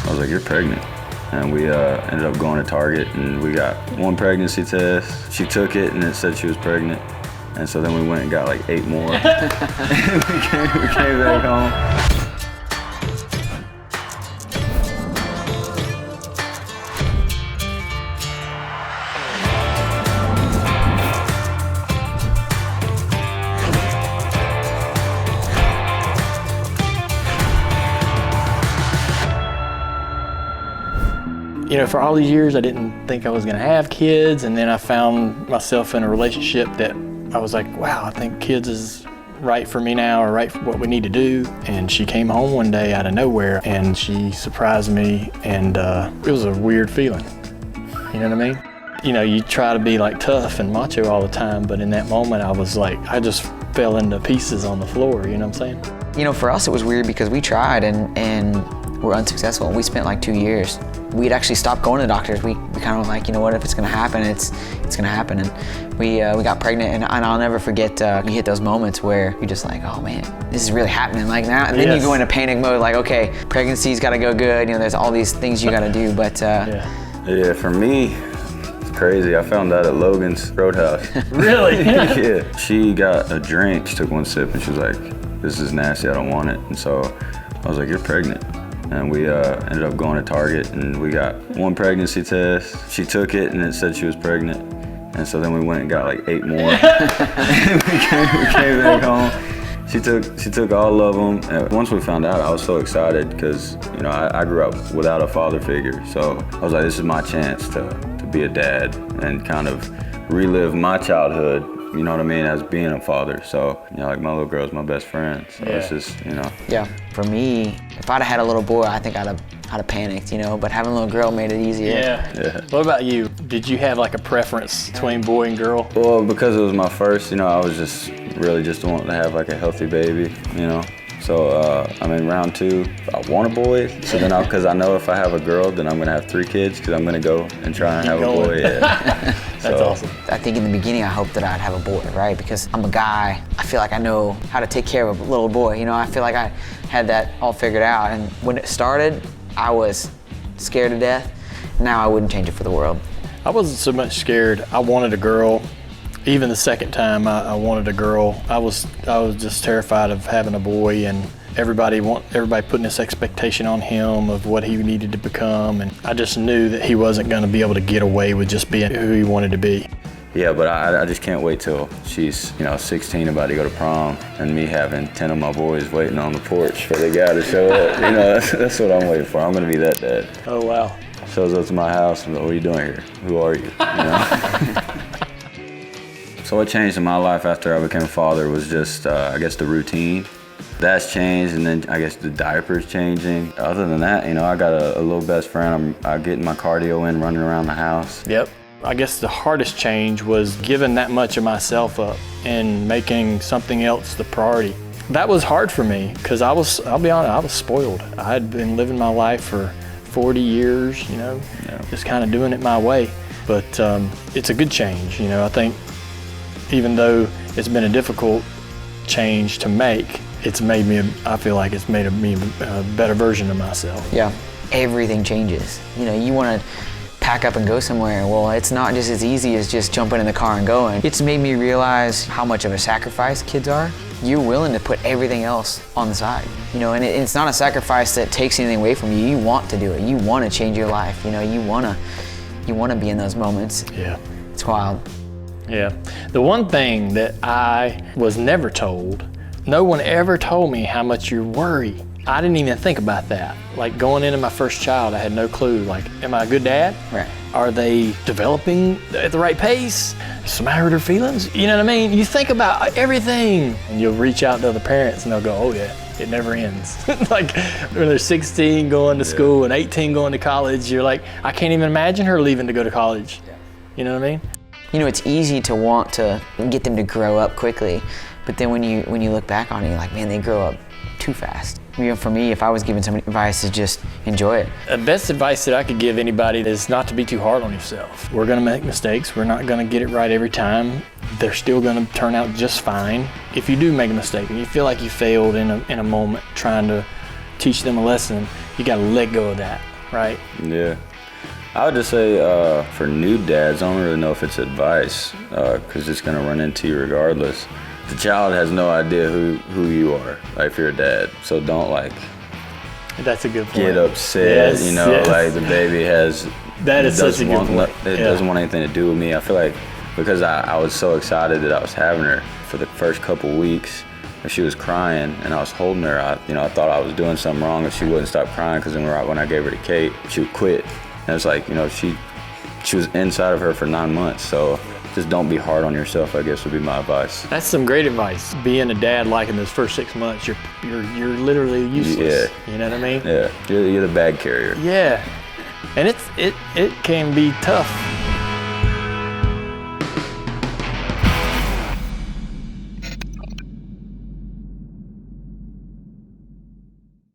I was like, you're pregnant. And we ended up going to Target, and we got one pregnancy test. She took it, and it said she was pregnant. And so then we went and got like 8 more. we came back home. You know, for all these years, I didn't think I was gonna have kids, and then I found myself in a relationship that I was like, wow, I think kids is right for me now, or right for what we need to do. And she came home one day out of nowhere, and she surprised me, and it was a weird feeling. You know what I mean? You know, you try to be like tough and macho all the time, but in that moment, I was like, I just fell into pieces on the floor, you know what I'm saying? You know, for us, it was weird because we tried and were unsuccessful. We spent like 2 years. We'd actually stopped going to doctors. We kind of were like, you know what, if it's gonna happen, it's gonna happen. And we got pregnant, and I'll never forget, you hit those moments where you're just like, oh man, this is really happening. Like now, and then you go into panic mode, like, okay, pregnancy's gotta go good, you know, there's all these things you gotta do, but. Yeah, for me, it's crazy. I found out at Logan's Roadhouse. Really? Yeah, she got a drink, she took one sip, and she was like, this is nasty, I don't want it. And so I was like, you're pregnant. And we ended up going to Target, and we got one pregnancy test. She took it, and it said she was pregnant. And so then we went and got like 8 more. we came back home. She took all of them. And once we found out, I was so excited because, you know, I grew up without a father figure. So I was like, this is my chance to be a dad and kind of relive my childhood, you know what I mean, as being a father. So, you know, like my little girl's my best friend. So it's just, you know. Yeah, for me, if I'd have had a little boy, I think I'd have panicked, you know, but having a little girl made it easier. Yeah. What about you? Did you have like a preference between boy and girl? Well, because it was my first, you know, I was just really just wanting to have like a healthy baby, you know. So, I'm in round 2, I want a boy. So then, because I know if I have a girl, then I'm gonna have 3 kids, because I'm gonna go and try and have a boy. Yeah. That's awesome. I think in the beginning, I hoped that I'd have a boy, right? Because I'm a guy, I feel like I know how to take care of a little boy. You know, I feel like I had that all figured out. And when it started, I was scared to death. Now I wouldn't change it for the world. I wasn't so much scared. I wanted a girl. Even the second time I wanted a girl, I was just terrified of having a boy, and everybody putting this expectation on him of what he needed to become, and I just knew that he wasn't going to be able to get away with just being who he wanted to be. Yeah, but I just can't wait till she's, you know, 16, about to go to prom, and me having 10 of my boys waiting on the porch for the guy to show up. You know, that's what I'm waiting for. I'm going to be that dad. Oh, wow. Shows up to my house, and what are you doing here? Who are you? You know? So what changed in my life after I became a father was just, I guess, the routine. That's changed, and then I guess the diapers changing. Other than that, you know, I got a little best friend. I'm getting my cardio in, running around the house. Yep. I guess the hardest change was giving that much of myself up and making something else the priority. That was hard for me because I'll be honest, I was spoiled. I had been living my life for 40 years, you know, just kind of doing it my way. But it's a good change, you know. I think even though it's been a difficult change to make, it's made me, I feel like it's made me a better version of myself. Yeah, everything changes. You know, you want to pack up and go somewhere. Well, it's not just as easy as just jumping in the car and going. It's made me realize how much of a sacrifice kids are. You're willing to put everything else on the side. You know, and it's not a sacrifice that takes anything away from you. You want to do it. You want to change your life. You know, you want to be in those moments. Yeah. It's wild. Yeah. The one thing that I was never told, no one ever told me how much you worry. I didn't even think about that. Like going into my first child, I had no clue. Like, am I a good dad? Right. Are they developing at the right pace? Somebody hurt their feelings? You know what I mean? You think about everything, and you'll reach out to other parents and they'll go, oh yeah, it never ends. Like when they're 16 going to school and 18 going to college, you're like, I can't even imagine her leaving to go to college. You know what I mean? You know, it's easy to want to get them to grow up quickly, but then when you look back on it, you're like, man, they grow up too fast. You know, for me, if I was giving somebody advice, is just enjoy it. The best advice that I could give anybody is not to be too hard on yourself. We're gonna make mistakes. We're not gonna get it right every time. They're still gonna turn out just fine. If you do make a mistake and you feel like you failed in a moment trying to teach them a lesson, you gotta let go of that. right? Yeah. I would just say for new dads, I don't really know if it's advice because it's going to run into you regardless. The child has no idea who you are, like if you're a dad. So don't like That's a good point. get upset, Yes, you know, yes. like the baby has. That is such a good point. It doesn't want anything to do with me. I feel like because I was so excited that I was having her for the first couple weeks, if she was crying and I was holding her, I thought I was doing something wrong if she wouldn't stop crying. Because then when I gave her to Kate, she would quit. And it's like, she was inside of her for 9 months. So just don't be hard on yourself, I guess would be my advice. That's some great advice. Being a dad, like in those first 6 months, you're literally useless. Yeah. You know what I mean? Yeah, you're the bag carrier. Yeah. And it can be tough.